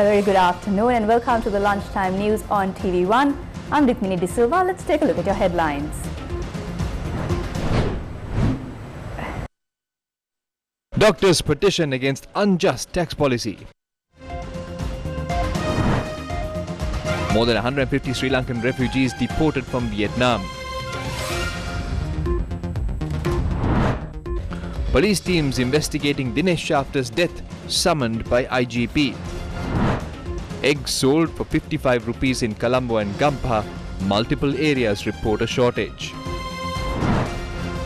A very good afternoon and welcome to the lunchtime news on TV1. I'm Rukmini De Silva. Let's take a look at your headlines. Doctors petition against unjust tax policy. More than 150 Sri Lankan refugees deported from Vietnam. Police teams investigating Dinesh Shafter's death summoned by IGP. Eggs sold for 55 rupees in Colombo and Gampaha. Multiple areas report a shortage.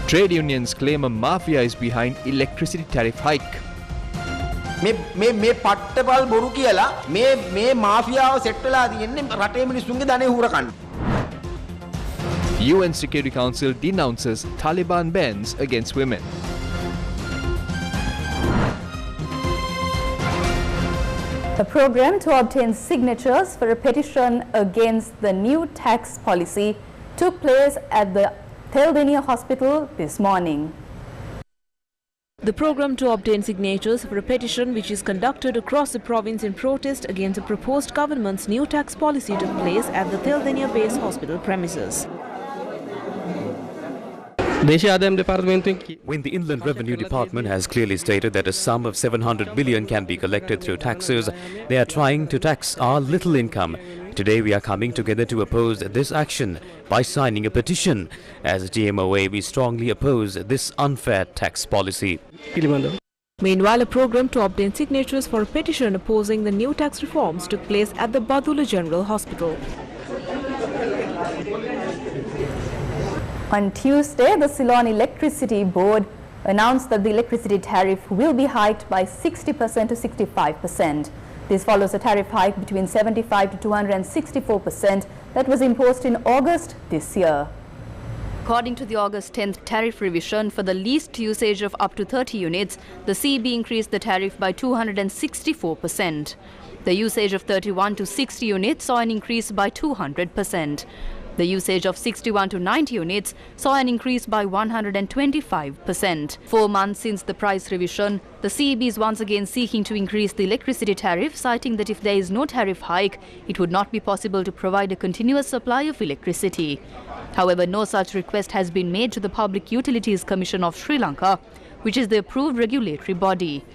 Trade unions claim a mafia is behind electricity tariff hike. මේ පට්ටපල් බොරු කියලා මේ මාෆියාව set වෙලා තියෙන්නේ රටේ මිනිස්සුන්ගේ ධනෙ හුරකන්න. UN Security Council denounces Taliban bans against women. A program to obtain signatures for a petition against the new tax policy took place at the Theldenia Hospital this morning. The program to obtain signatures for a petition which is conducted across the province in protest against the proposed government's new tax policy took place at the Theldenia Base Hospital premises. When the Inland Revenue Department has clearly stated that a sum of 700 billion can be collected through taxes, they are trying to tax our little income. Today we are coming together to oppose this action by signing a petition. As GMOA, we strongly oppose this unfair tax policy. Meanwhile, a program to obtain signatures for a petition opposing the new tax reforms took place at the Badula General Hospital. On Tuesday, the Ceylon Electricity Board announced that the electricity tariff will be hiked by 60% to 65%. This follows a tariff hike between 75 to 264% that was imposed in August this year. According to the August 10th tariff revision, for the least usage of up to 30 units, the CEB increased the tariff by 264%. The usage of 31 to 60 units saw an increase by 200%. The usage of 61 to 90 units saw an increase by 125%. 4 months since the price revision, the CEB is once again seeking to increase the electricity tariff, citing that if there is no tariff hike, it would not be possible to provide a continuous supply of electricity. However, no such request has been made to the Public Utilities Commission of Sri Lanka, which is the approved regulatory body.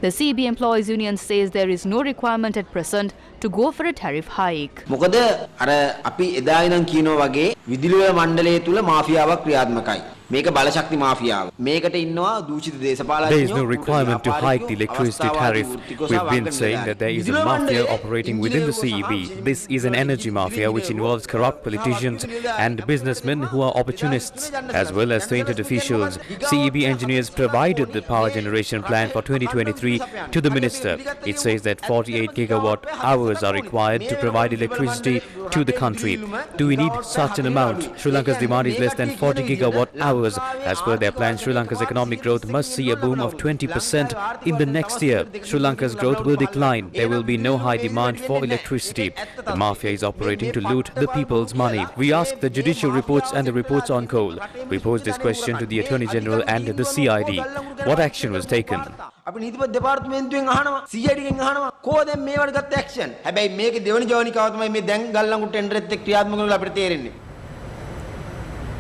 The CEB Employees Union says there is no requirement at present to go for a tariff hike. මොකද අර අපි එදා ඉඳන් කියනවා වගේ විදුලි මණ්ඩලය තුල මාෆියාවක් ක්‍රියාත්මකයි. මේක බලශක්ති මාෆියාව. මේකට ඉන්නවා දූෂිත දේශපාලනඥයෝ. There is no requirement to hike the electricity tariff. We've been saying that there is a mafia operating within the CEB. This is an energy mafia which involves corrupt politicians and businessmen who are opportunists, as well as tainted officials. CEB engineers provided the power generation plan for 2023 to the minister. It says that 48 gigawatt hours are required to provide electricity to the country. Do we need such an amount? Sri Lanka's demand is less than 40 gigawatt hours. As per their plan, Sri Lanka's economic growth must see a boom of 20% in the next year. Sri Lanka's growth will decline. There will be no high demand for electricity. The mafia is operating to loot the people's money. We ask the judicial reports and the reports on coal. We pose this question to the Attorney General and the CID. What action was taken? අපි නීතිපති දෙපාර්තමේන්තුවෙන් අහනවා CID ගෙන් අහනවා කොහොමද මේවට ගත්ත action. හැබැයි මේකේ දෙවෙනි ජවනිකාව තමයි මේ දැන් ගල්ලඟු ටෙන්ඩරෙත් එක්ක ක්‍රියාත්මක වෙනවා අපිට තේරෙන්නේ.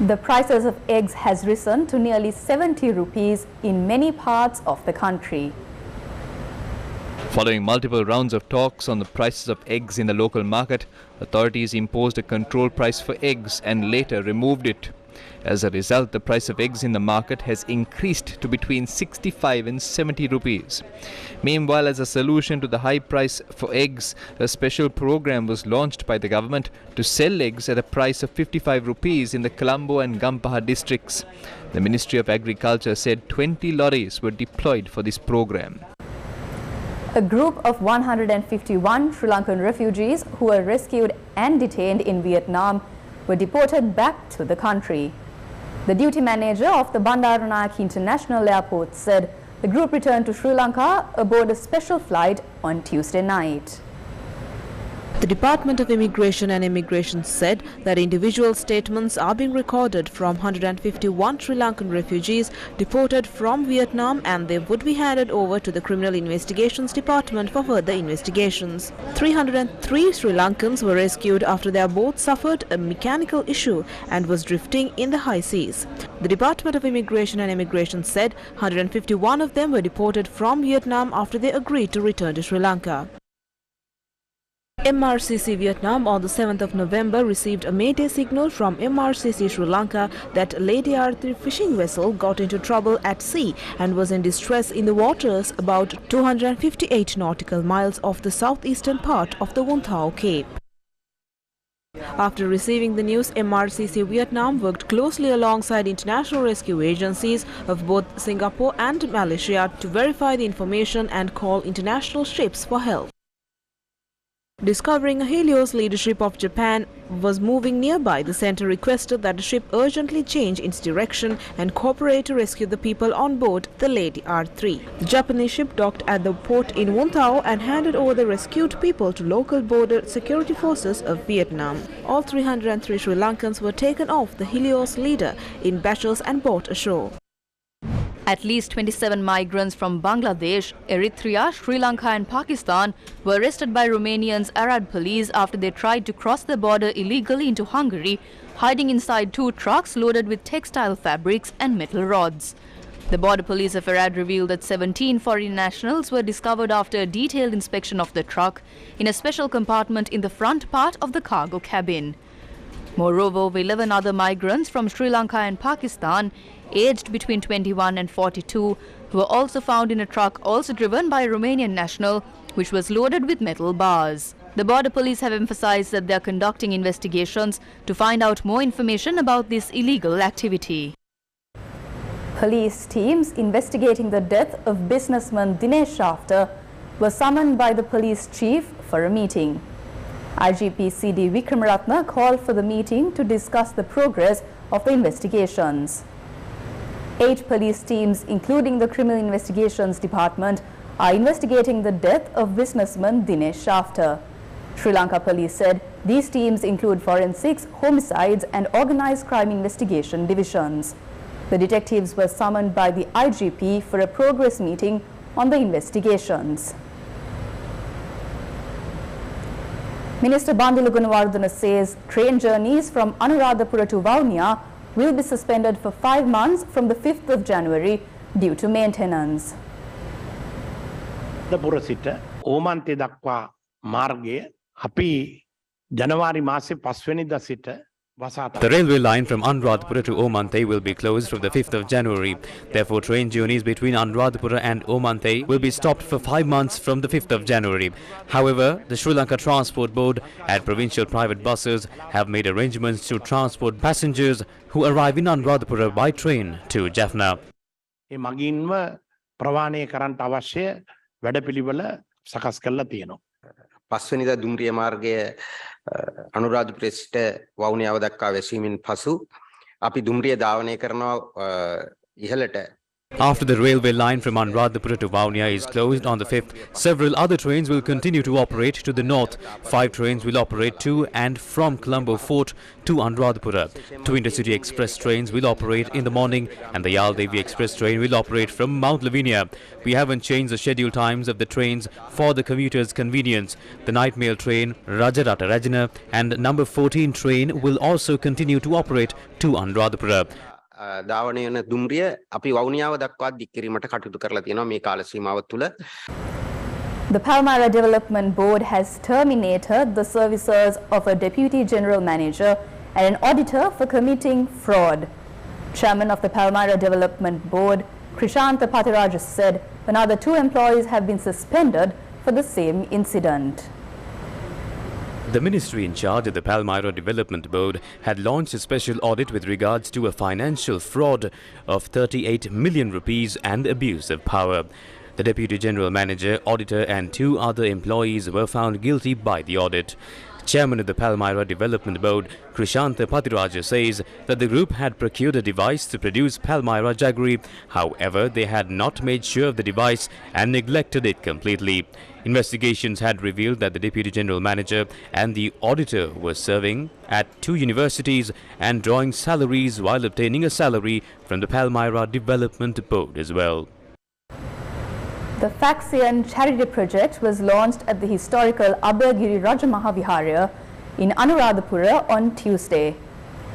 The prices of eggs has risen to nearly 70 rupees in many parts of the country. Following multiple rounds of talks on the prices of eggs in the local market, authorities imposed a control price for eggs and later removed it. As a result, the price of eggs in the market has increased to between 65 and 70 rupees. Meanwhile, as a solution to the high price for eggs, a special program was launched by the government to sell eggs at a price of 55 rupees in the Colombo and Gampaha districts. The Ministry of Agriculture said 20 lorries were deployed for this program. A group of 151 Sri Lankan refugees who were rescued and detained in Vietnam were deported back to the country. The duty manager of the Bandaranaike International Airport said the group returned to Sri Lanka aboard a special flight on Tuesday night. The Department of Immigration and Immigration said that individual statements are being recorded from 151 Sri Lankan refugees deported from Vietnam, and they would be handed over to the Criminal Investigations Department for further investigations. 303 Sri Lankans were rescued after their boat suffered a mechanical issue and was drifting in the high seas. The Department of Immigration and Immigration said 151 of them were deported from Vietnam after they agreed to return to Sri Lanka. MRCC Vietnam on the 7th of November received a mayday signal from MRCC Sri Lanka that a Lady R3 fishing vessel got into trouble at sea and was in distress in the waters about 258 nautical miles off the southeastern part of the Vung Tau Cape. After receiving the news, MRCC Vietnam worked closely alongside international rescue agencies of both Singapore and Malaysia to verify the information and call international ships for help. Discovering a Helios leadership of Japan was moving nearby, the center requested that the ship urgently change its direction and cooperate to rescue the people on board the Lady R3. The Japanese ship docked at the port in Vung Tau and handed over the rescued people to local border security forces of Vietnam. All 303 Sri Lankans were taken off the Helios leader in batches and brought ashore. At least 27 migrants from Bangladesh, Eritrea, Sri Lanka and Pakistan were arrested by Romanians Arad police after they tried to cross the border illegally into Hungary, hiding inside 2 trucks loaded with textile fabrics and metal rods. The border police of Arad revealed that 17 foreign nationals were discovered after a detailed inspection of the truck in a special compartment in the front part of the cargo cabin. Moreover, 11 other migrants from Sri Lanka and Pakistan, aged between 21 and 42, were also found in a truck also driven by a Romanian national, which was loaded with metal bars. The border police have emphasized that they are conducting investigations to find out more information about this illegal activity. Police teams investigating the death of businessman Dinesh Shafter were summoned by the police chief for a meeting. IGP CD Vikramaratne called for the meeting to discuss the progress of the investigations. 8 police teams, including the Criminal Investigations Department, are investigating the death of businessman Dinesh Shafter. Sri Lanka police said these teams include forensics, homicides and organized crime investigation divisions. The detectives were summoned by the IGP for a progress meeting on the investigations. Minister Bandula Gunawardena says train journeys from Anuradhapura to Vavuniya will be suspended for 5 months from the 5th of January due to maintenance. Anuradhapura සිට ඕමන්තේ දක්වා මාර්ගය අපි ජනවාරි මාසේ 5 වෙනිදා සිට The railway line from Anuradhapura to Omante will be closed from the 5th of January. Therefore, train journeys between Anuradhapura and Omante will be stopped for 5 months from the 5th of January. However, the Sri Lanka Transport Board and provincial private buses have made arrangements to transport passengers who arrive in Anuradhapura by train to Jaffna. ඒ මගින්ම ප්‍රවාහනය කරන්නට අවශ්‍ය වැඩපිළිවෙල සකස් කරලා තියෙනවා. 5 වෙනිදා දුම්රිය මාර්ගය අනුරාධපුරේ සිට වවුනියාව දක්වා වැසීමෙන් පසු අපි දුම්රිය ධාවනය කරනවා ඉහළට. After the railway line from Anuradhapura to Vavuniya is closed on the 5th, several other trains will continue to operate to the north. 5 trains will operate to and from Colombo Fort to Anuradhapura. 2 intercity express trains will operate in the morning and the Yaldevi express train will operate from Mount Lavinia. We haven't changed the schedule times of the trains for the commuters' convenience. The night mail train, Rajarata Rajana and number 14 train will also continue to operate to Anuradhapura. ධාවනය වෙන දුම්රිය අපි වවුනියාව දක්වා දික් කිරීමට කටයුතු කරලා තියෙනවා මේ කාල සීමාව තුළ. The Palmyra Development Board has terminated the services of a Deputy General Manager and an auditor for committing fraud. Chairman of the Palmyra Development Board, Krishanta Pathiraja, said another 2 employees have been suspended for the same incident. The ministry in charge of the Palmyra Development Board had launched a special audit with regards to a financial fraud of 38 million rupees and abuse of power. The Deputy General Manager, Auditor and 2 other employees were found guilty by the audit. Chairman of the Palmyra Development Board, Krishanta Pathiraja, says that the group had procured a device to produce Palmyra jaggery. However, they had not made sure of the device and neglected it completely. Investigations had revealed that the Deputy General Manager and the auditor were serving at 2 universities and drawing salaries while obtaining a salary from the Palmyra Development Board as well. The Faxian Charity Project was launched at the historical Abhayagiri Rajamahaviharya in Anuradhapura on Tuesday.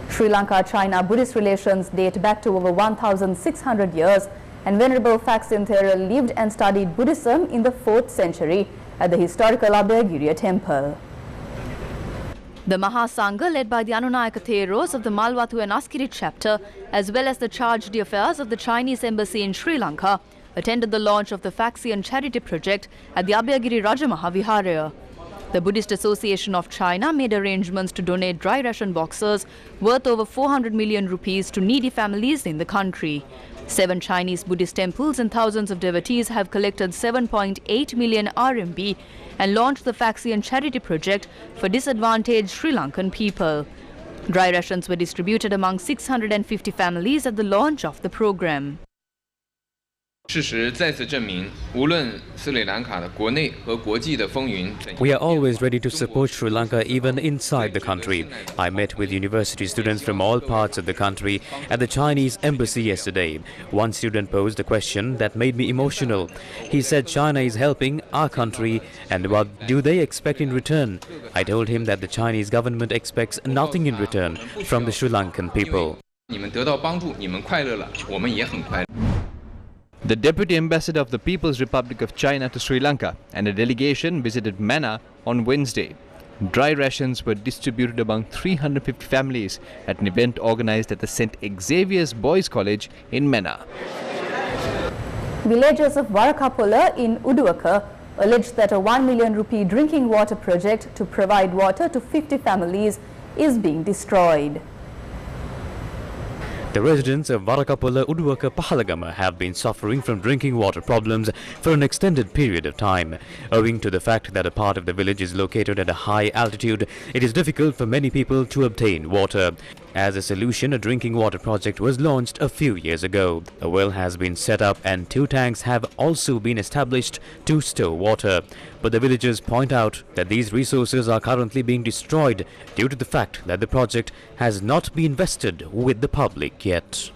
Sri Lanka-China Buddhist relations date back to over 1,600 years, and Venerable Faxian Thera lived and studied Buddhism in the 4th century at the historical Abhayagiri temple. The Mahasangha, led by the Anunayaka Theros of the Malwathu and Askiri chapter, as well as the chargé d'affaires of the Chinese embassy in Sri Lanka, attended the launch of the Faxian Charity Project at the Abhayagiri Rajamahaviharya. The Buddhist Association of China made arrangements to donate dry ration boxes worth over 400 million rupees to needy families in the country. 7 Chinese Buddhist temples and thousands of devotees have collected 7.8 million RMB and launched the Faxian Charity Project for disadvantaged Sri Lankan people. Dry rations were distributed among 650 families at the launch of the program. We are always ready to support Sri Lanka even inside the country. I met with university students from all parts of the country at the Chinese embassy yesterday. One student posed a question that made me emotional. He said China is helping our country and what do they expect in return? I told him that the Chinese government expects nothing in return from the Sri Lankan people. The Deputy Ambassador of the People's Republic of China to Sri Lanka and a delegation visited Mannar on Wednesday. Dry rations were distributed among 350 families at an event organized at the St. Xavier's Boys College in Mannar. Villagers of Varakapola in Uduaka alleged that a 1 million rupee drinking water project to provide water to 50 families is being destroyed. The residents of Varakapola, Uduaka, Pahalagama have been suffering from drinking water problems for an extended period of time. Owing to the fact that a part of the village is located at a high altitude, it is difficult for many people to obtain water. As a solution, a drinking water project was launched a few years ago. A well has been set up and 2 tanks have also been established to store water. But the villagers point out that these resources are currently being destroyed due to the fact that the project has not been vested with the public yet.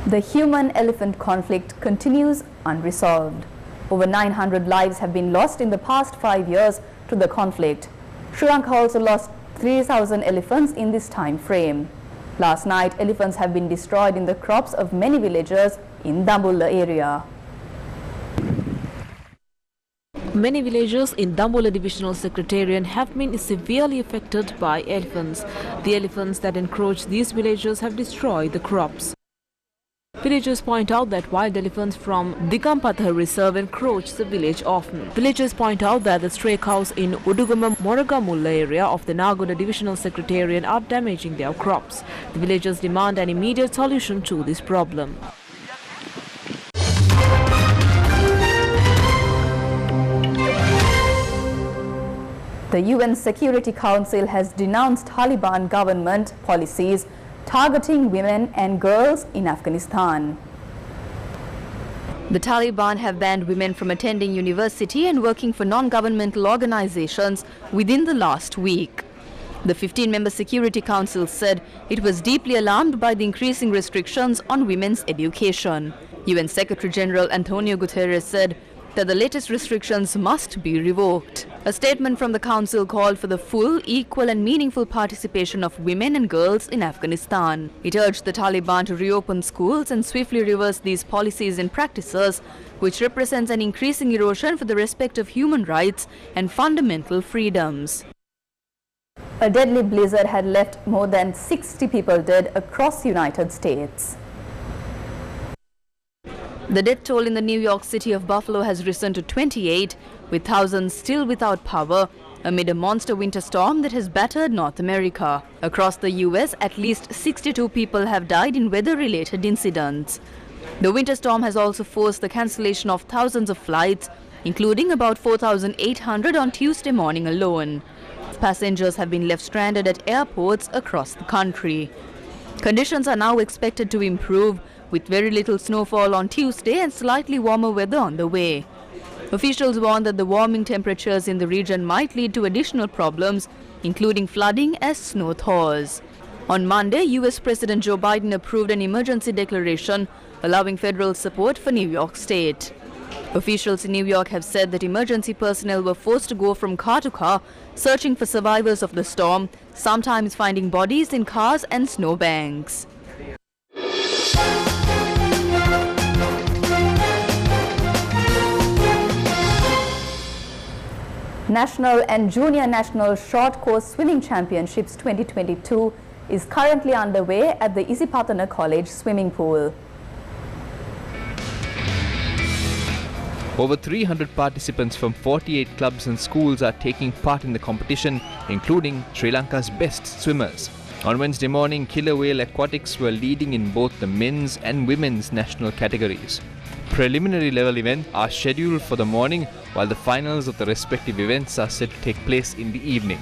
The human-elephant conflict continues unresolved. Over 900 lives have been lost in the past 5 years to the conflict. Sri Lanka also lost 3,000 elephants in this time frame. Last night, elephants have been destroyed in the crops of many villagers in Dambulla area. Many villagers in Dambulla Divisional Secretariat have been severely affected by elephants. The elephants that encroach these villages have destroyed the crops. Villagers point out that wild elephants from Dikampatha Reserve encroach the village often. Villagers point out that the stray cows in Udugama Moragamulla area of the Nagoda Divisional Secretariat are damaging their crops. The villagers demand an immediate solution to this problem. The UN Security Council has denounced Taliban government policies targeting women and girls in Afghanistan. The Taliban have banned women from attending university and working for non-governmental organizations within the last week. The 15-member Security Council said it was deeply alarmed by the increasing restrictions on women's education. UN Secretary General Antonio Guterres said that the latest restrictions must be revoked. A statement from the Council called for the full, equal and meaningful participation of women and girls in Afghanistan. It urged the Taliban to reopen schools and swiftly reverse these policies and practices, which represents an increasing erosion for the respect of human rights and fundamental freedoms. A deadly blizzard had left more than 60 people dead across the United States. The death toll in the New York city of Buffalo has risen to 28, with thousands still without power amid a monster winter storm that has battered North America. Across the US, at least 62 people have died in weather-related incidents. The winter storm has also forced the cancellation of thousands of flights, including about 4,800 on Tuesday morning alone. Passengers have been left stranded at airports across the country. Conditions are now expected to improve, with very little snowfall on Tuesday and slightly warmer weather on the way. Officials warn that the warming temperatures in the region might lead to additional problems, including flooding as snow thaws. On Monday, US President Joe Biden approved an emergency declaration allowing federal support for New York State. Officials in New York have said that emergency personnel were forced to go from car to car, searching for survivors of the storm, sometimes finding bodies in cars and snowbanks. National and Junior National Short Course Swimming Championships 2022 is currently underway at the Isipatana College swimming pool. Over 300 participants from 48 clubs and schools are taking part in the competition, including Sri Lanka's best swimmers. On Wednesday morning, Killer Whale Aquatics were leading in both the men's and women's national categories. Preliminary level events are scheduled for the morning, while the finals of the respective events are set to take place in the evening.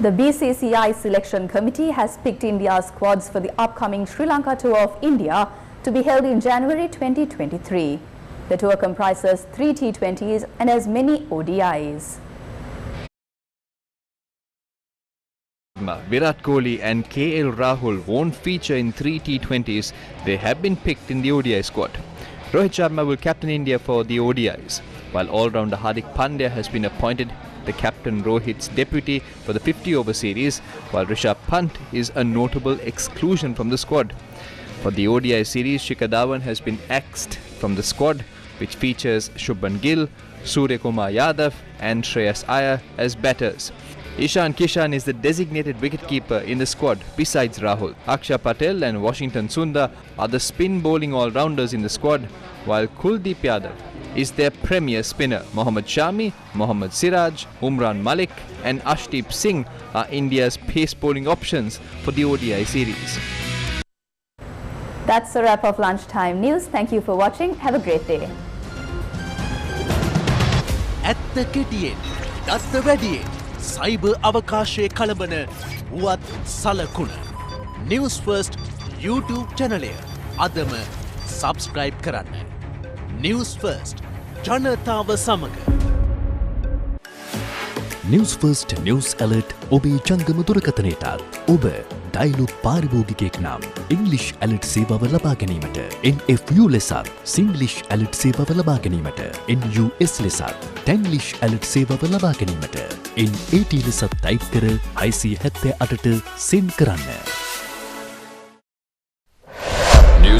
The BCCI selection committee has picked India's squads for the upcoming Sri Lanka tour of India to be held in January 2023. The tour comprises 3 T20s and as many ODIs. Virat Kohli and KL Rahul won't feature in 3 T20s. They have been picked in the ODI squad. Rohit Sharma will captain India for the ODIs, while all-rounder Hardik Pandya has been appointed the captain Rohit's deputy for the 50-over series, while Rishabh Pant is a notable exclusion from the squad. For the ODI series, Shikhar Dhawan has been axed from the squad, which features Shubman Gill, Surya Kumar Yadav and Shreyas Iyer as batters. Ishan Kishan is the designated wicketkeeper in the squad besides Rahul. Akshay Patel and Washington Sundar are the spin bowling all-rounders in the squad, while Kuldeep Yadav is their premier spinner. Mohammad Shami, Mohammad Siraj, Umran Malik and Ashdeep Singh are India's pace bowling options for the ODI series. That's a wrap of Lunchtime News. Thank you for watching. Have a great day. At the KTN, that's the ready. Cyber අවකාශයේ කලබන වුවත් සලකුණ News First YouTube channel අදම subscribe කරන්න. News First ජනතාව සමග. News First News Alert ඔබේ ජංගම දුරකථනයටත් ඔබ dialogue පාරිභෝගිකයෙක් නම් English Alert සේවාව ලබා ගැනීමට NFU ලෙසත් Singlish Alert සේවාව ලබා ගැනීමට NUS ලෙසත් Tanglish Alert සේවාව ලබා ගැනීමට NAT ලෙසත් ටයිප් කර 678ට send කරන්න.